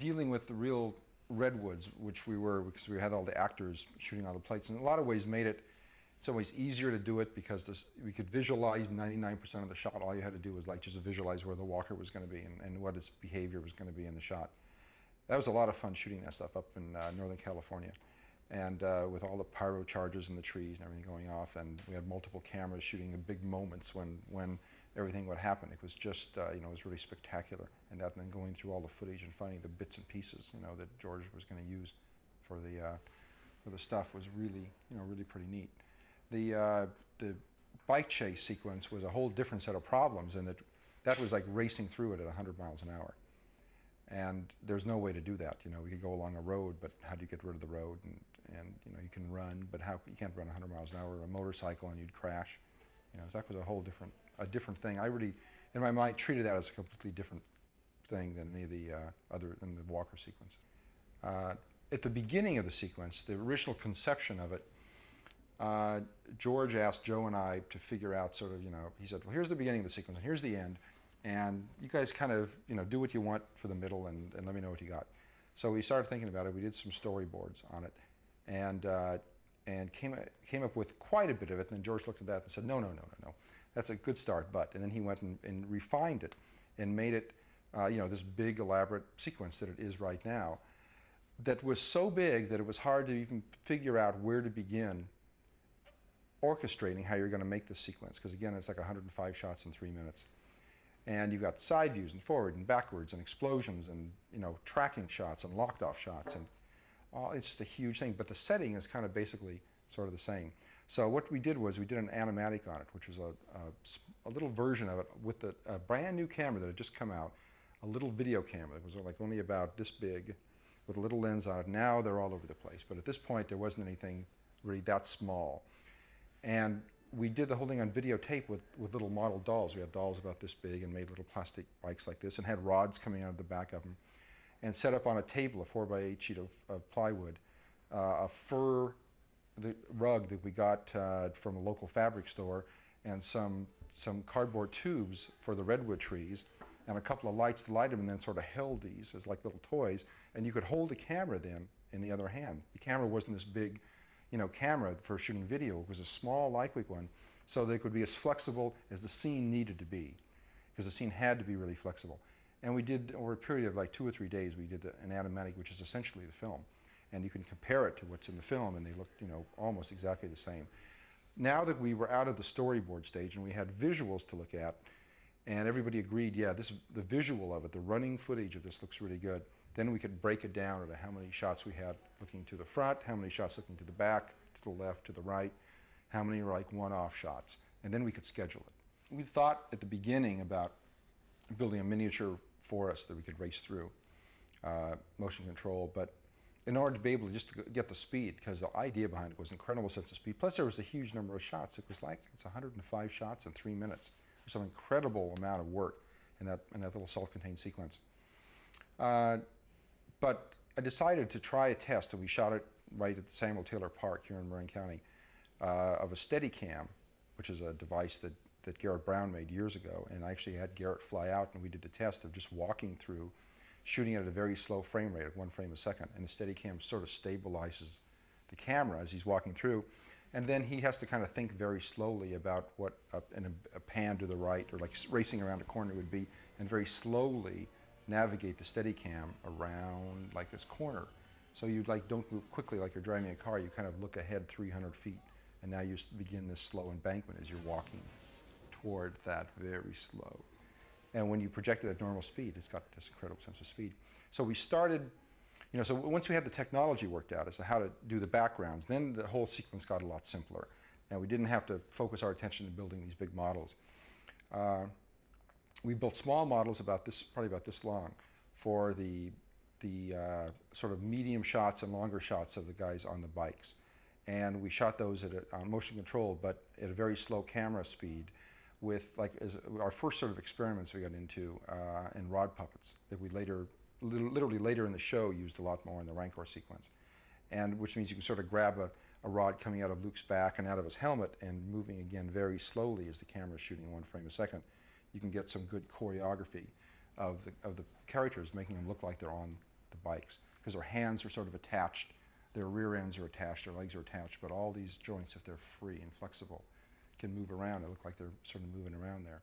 dealing with the real redwoods, which we were, because we had all the actors shooting all the plates, in a lot of ways made it in some ways easier to do it because we could visualize 99% of the shot. All you had to do was like just visualize where the walker was going to be and what its behavior was going to be in the shot. That was a lot of fun shooting that stuff up in Northern California, and with all the pyro charges in the trees and everything going off, and we had multiple cameras shooting the big moments when everything would happen. It was just, it was really spectacular. And then going through all the footage and finding the bits and pieces, that George was going to use for the stuff was really, really pretty neat. The bike chase sequence was a whole different set of problems, and that was like racing through it at 100 miles an hour. And there's no way to do that. We could go along a road, but how do you get rid of the road? And you can run, but you can't run 100 miles an hour with a motorcycle and you'd crash. So that was a whole different thing. I really, in my mind, treated that as a completely different thing than any of the than the Walker sequence. At the beginning of the sequence, the original conception of it, George asked Joe and I to figure out sort of, he said, well, here's the beginning of the sequence and here's the end, and you guys kind of, do what you want for the middle and let me know what you got. So we started thinking about it. We did some storyboards on it, and came up with quite a bit of it. And then George looked at that and said, no, that's a good start, but. And then he went and refined it and made it, this big elaborate sequence that it is right now, that was so big that it was hard to even figure out where to begin orchestrating how you're going to make this sequence, because again, it's like 105 shots in 3 minutes. And you've got side views and forward and backwards and explosions and tracking shots and locked off shots, and it's just a huge thing. But the setting is kind of basically sort of the same. So what we did was we did an animatic on it, which was a little version of it with a brand new camera that had just come out, a little video camera that was like only about this big, with a little lens on it. Now they're all over the place, but at this point there wasn't anything really that small. And we did the whole thing on videotape with little model dolls. We had dolls about this big and made little plastic bikes like this and had rods coming out of the back of them, and set up on a table, a 4x8 sheet of plywood, a fur rug that we got from a local fabric store, and some cardboard tubes for the redwood trees, and a couple of lights to light them, and then sort of held these as like little toys. And you could hold the camera then in the other hand. The camera wasn't this big, camera for shooting video. It was a small, lightweight one, so that it could be as flexible as the scene needed to be, because the scene had to be really flexible. And we did, over a period of like 2 or 3 days, we did an animatic, which is essentially the film. And you can compare it to what's in the film, and they looked, almost exactly the same. Now that we were out of the storyboard stage and we had visuals to look at, and everybody agreed, yeah, the visual of it, the running footage of this looks really good, then we could break it down into how many shots we had looking to the front, how many shots looking to the back, to the left, to the right, how many were like one-off shots, and then we could schedule it. We thought at the beginning about building a miniature forest that we could race through, motion control, but in order to be able to just get the speed, because the idea behind it was incredible sense of speed, plus there was a huge number of shots. It was like, it's 105 shots in 3 minutes. There's an incredible amount of work in that little self-contained sequence. But I decided to try a test, and we shot it right at the Samuel Taylor Park here in Muren County, of a Steadicam, which is a device that Garrett Brown made years ago. And I actually had Garrett fly out, and we did the test of just walking through, shooting at a very slow frame rate of 1 frame a second. And the Steadicam sort of stabilizes the camera as he's walking through. And then he has to kind of think very slowly about what a pan to the right, or like racing around a corner would be, and very slowly navigate the Steadicam around like this corner. So you don't move quickly like you're driving a car. You kind of look ahead 300 feet, and now you begin this slow embankment as you're walking toward that very slow. And when you project it at normal speed, it's got this incredible sense of speed. So we started, so once we had the technology worked out as to how to do the backgrounds, then the whole sequence got a lot simpler. And we didn't have to focus our attention to building these big models. We built small models probably about this long, for the sort of medium shots and longer shots of the guys on the bikes. And we shot those on motion control, but at a very slow camera speed, with our first sort of experiments we got into in rod puppets that we literally later in the show used a lot more in the Rancor sequence. And which means you can sort of grab a rod coming out of Luke's back and out of his helmet and moving again very slowly as the camera is shooting 1 frame a second. You can get some good choreography of the characters, making them look like they're on the bikes, because their hands are sort of attached, their rear ends are attached, their legs are attached, but all these joints, if they're free and flexible, can move around. They look like they're sort of moving around there.